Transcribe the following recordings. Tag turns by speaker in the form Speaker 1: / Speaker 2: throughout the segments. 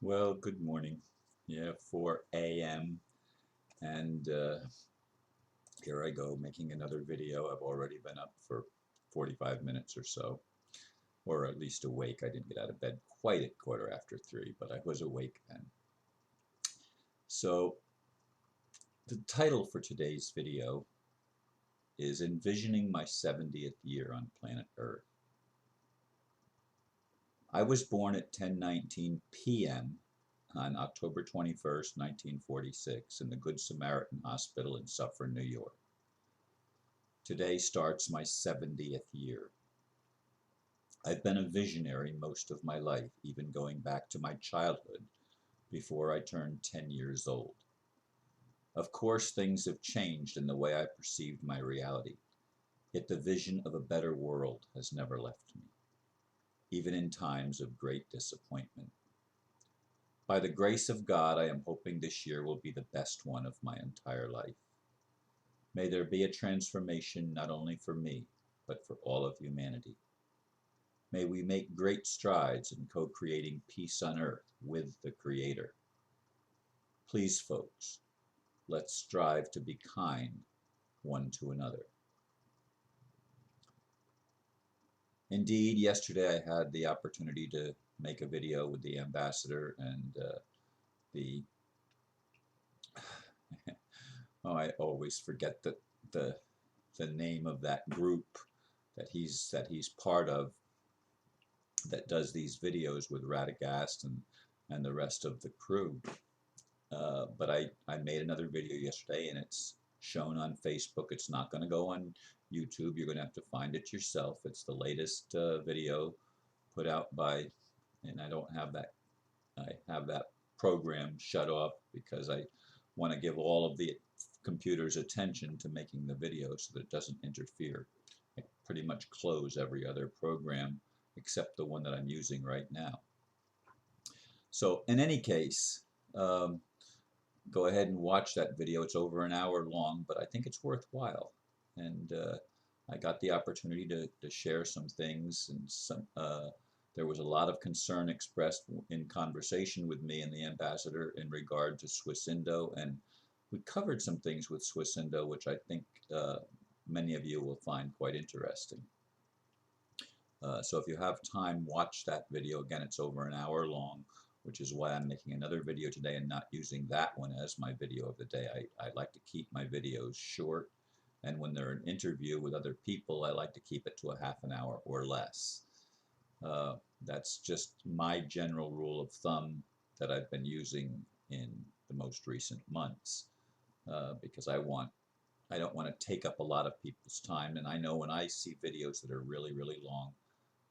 Speaker 1: Well, good morning. Yeah, 4 a.m. and here I go making another video. I've already been up for 45 minutes or so, or at least awake. I didn't get out of bed quite at 3:15, but I was awake then. So the title for today's video is Envisioning My 70th Year on Planet Earth. I was born at 10:19 p.m. on October 21st, 1946 in the Good Samaritan Hospital in Suffern, New York. Today starts my 70th year. I've been a visionary most of my life, even going back to my childhood before I turned 10 years old. Of course, things have changed in the way I perceived my reality, yet the vision of a better world has never left me, even in times of great disappointment. By the grace of God, I am hoping this year will be the best one of my entire life. May there be a transformation not only for me, but for all of humanity. May we make great strides in co-creating peace on earth with the Creator. Please, folks, let's strive to be kind one to another. Indeed, yesterday I had the opportunity to make a video with the ambassador and the oh, I always forget the the name of that group that he's part of, that does these videos with Radagast and the rest of the crew. But I made another video yesterday and it's shown on Facebook. It's not going to go on YouTube. You're going to have to find it yourself. It's the latest video put out by, and I don't have that, I have that program shut off because I want to give all of the computer's attention to making the video so that it doesn't interfere. I pretty much close every other program except the one that I'm using right now. So in any case, go ahead and watch that video. It's over an hour long, but I think it's worthwhile. And I got the opportunity to share some things, and there was a lot of concern expressed in conversation with me and the ambassador in regard to Swiss Indo, and we covered some things with Swiss Indo, which I think many of you will find quite interesting. So if you have time, watch that video. Again, it's over an hour long, which is why I'm making another video today and not using that one as my video of the day. I like to keep my videos short, and when they're an interview with other people, I like to keep it to a half an hour or less. That's just my general rule of thumb that I've been using in the most recent months, because I don't want to take up a lot of people's time, and I know when I see videos that are really, really long,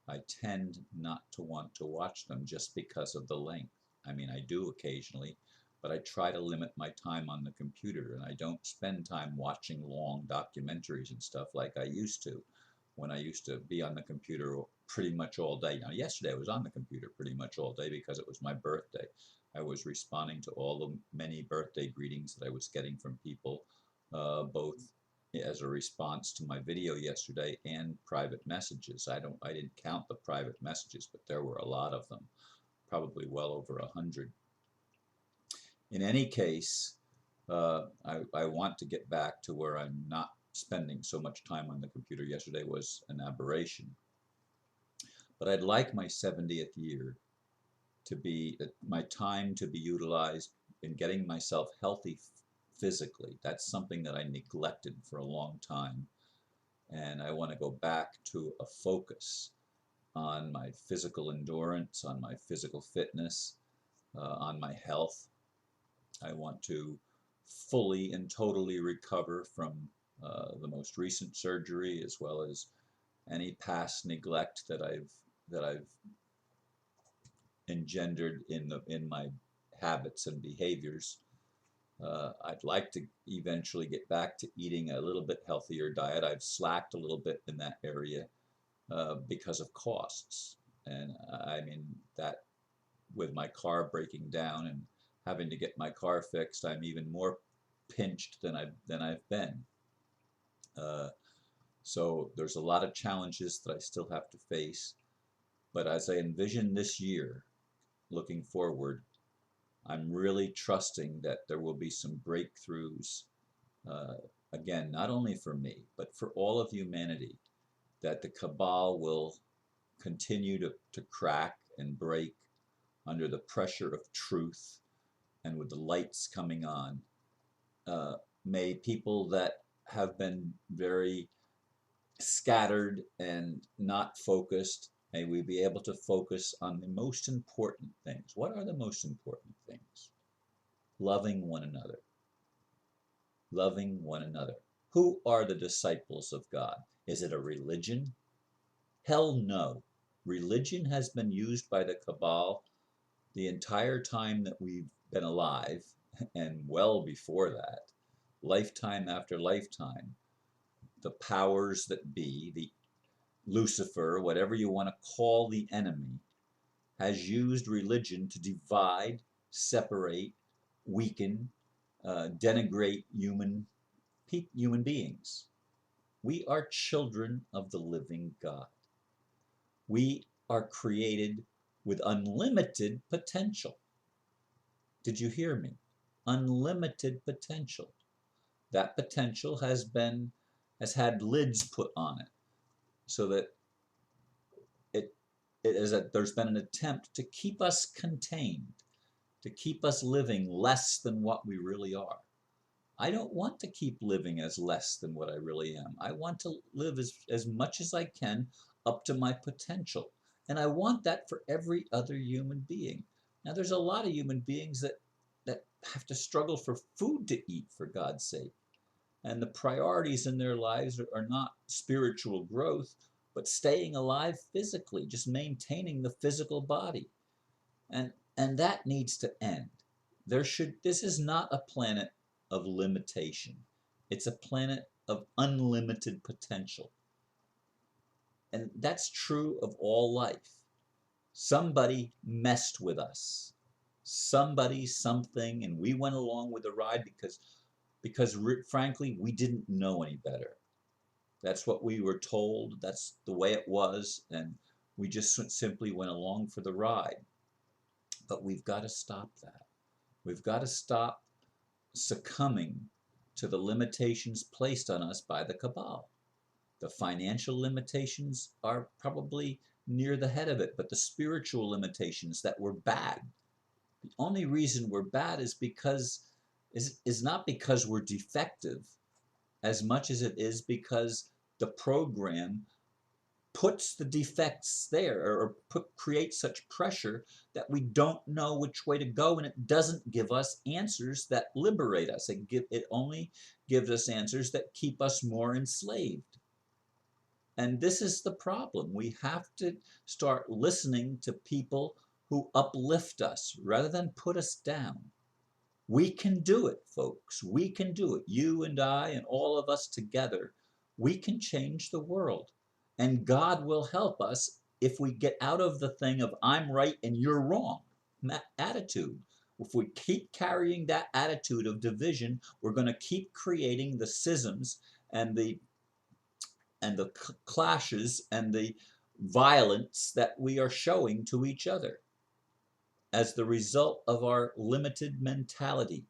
Speaker 1: I tend not to want to watch them just because of the length. I mean, I do occasionally, but I try to limit my time on the computer, and I don't spend time watching long documentaries and stuff like I used to when I used to be on the computer pretty much all day. Now, yesterday I was on the computer pretty much all day because it was my birthday. I was responding to all the many birthday greetings that I was getting from people, both as a response to my video yesterday and private messages. I didn't count the private messages, but there were a lot of them, probably well over 100. In any case, I want to get back to where I'm not spending so much time on the computer. Yesterday was an aberration. But I'd like my 70th year to be my time to be utilized in getting myself healthy physically. That's something that I neglected for a long time. And I want to go back to a focus on my physical endurance, on my physical fitness, on my health. I want to fully and totally recover from the most recent surgery, as well as any past neglect that I've engendered in my habits and behaviors. I'd like to eventually get back to eating a little bit healthier diet. I've slacked a little bit in that area because of costs. And I mean, that with my car breaking down and having to get my car fixed, I'm even more pinched than I've been. So there's a lot of challenges that I still have to face. But as I envision this year, looking forward, I'm really trusting that there will be some breakthroughs, uh, again, not only for me, but for all of humanity, that the cabal will continue to crack and break under the pressure of truth and with the lights coming on. Uh, may people that have been very scattered and not focused, may we be able to focus on the most important things. What are the most important things? Loving one another. Loving one another. Who are the disciples of God? Is it a religion? Hell no. Religion has been used by the cabal the entire time that we've been alive, and well before that, lifetime after lifetime. The powers that be, the Lucifer, whatever you want to call the enemy, has used religion to divide, separate, weaken, denigrate human beings. We are children of the living God. We are created with unlimited potential. Did you hear me? Unlimited potential. That potential has had lids put on it, so that it there's been an attempt to keep us contained, to keep us living less than what we really are. I don't want to keep living as less than what I really am. I want to live as much as I can up to my potential. And I want that for every other human being. Now, there's a lot of human beings that have to struggle for food to eat, for God's sake. And the priorities in their lives are not spiritual growth, but staying alive physically, just maintaining the physical body. And that needs to end. This is not a planet of limitation. It's a planet of unlimited potential. And that's true of all life. Somebody messed with us. Somebody, something, and we went along with the ride because frankly, we didn't know any better. That's what we were told. That's the way it was. And we just simply went along for the ride. But we've got to stop that. We've got to stop succumbing to the limitations placed on us by the cabal. The financial limitations are probably near the head of it, but the spiritual limitations that were bad. The only reason we're bad is not because we're defective, as much as it is because the program puts the defects there, or creates such pressure that we don't know which way to go, and it doesn't give us answers that liberate us. It only gives us answers that keep us more enslaved. And this is the problem. We have to start listening to people who uplift us rather than put us down. We can do it, folks. We can do it. You and I and all of us together, we can change the world. And God will help us if we get out of the thing of I'm right and you're wrong attitude. If we keep carrying that attitude of division, we're going to keep creating the schisms and the clashes and the violence that we are showing to each other as the result of our limited mentality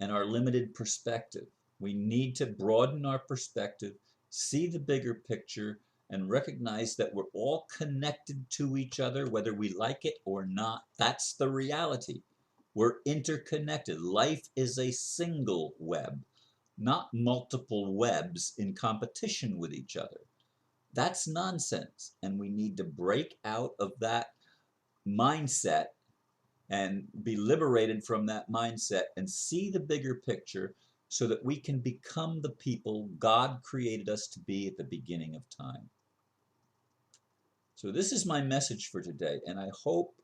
Speaker 1: and our limited perspective. We need to broaden our perspective, see the bigger picture, and recognize that we're all connected to each other, whether we like it or not. That's the reality. We're interconnected. Life is a single web, not multiple webs in competition with each other. That's nonsense, and we need to break out of that mindset and be liberated from that mindset and see the bigger picture so that we can become the people God created us to be at the beginning of time. So this is my message for today, and I hope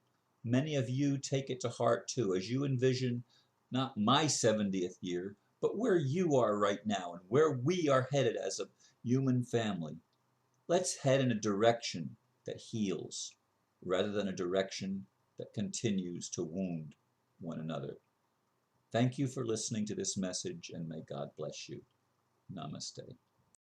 Speaker 1: many of you take it to heart too as you envision not my 70th year, but where you are right now and where we are headed as a human family. Let's head in a direction that heals rather than a direction that continues to wound one another. Thank you for listening to this message, and may God bless you. Namaste.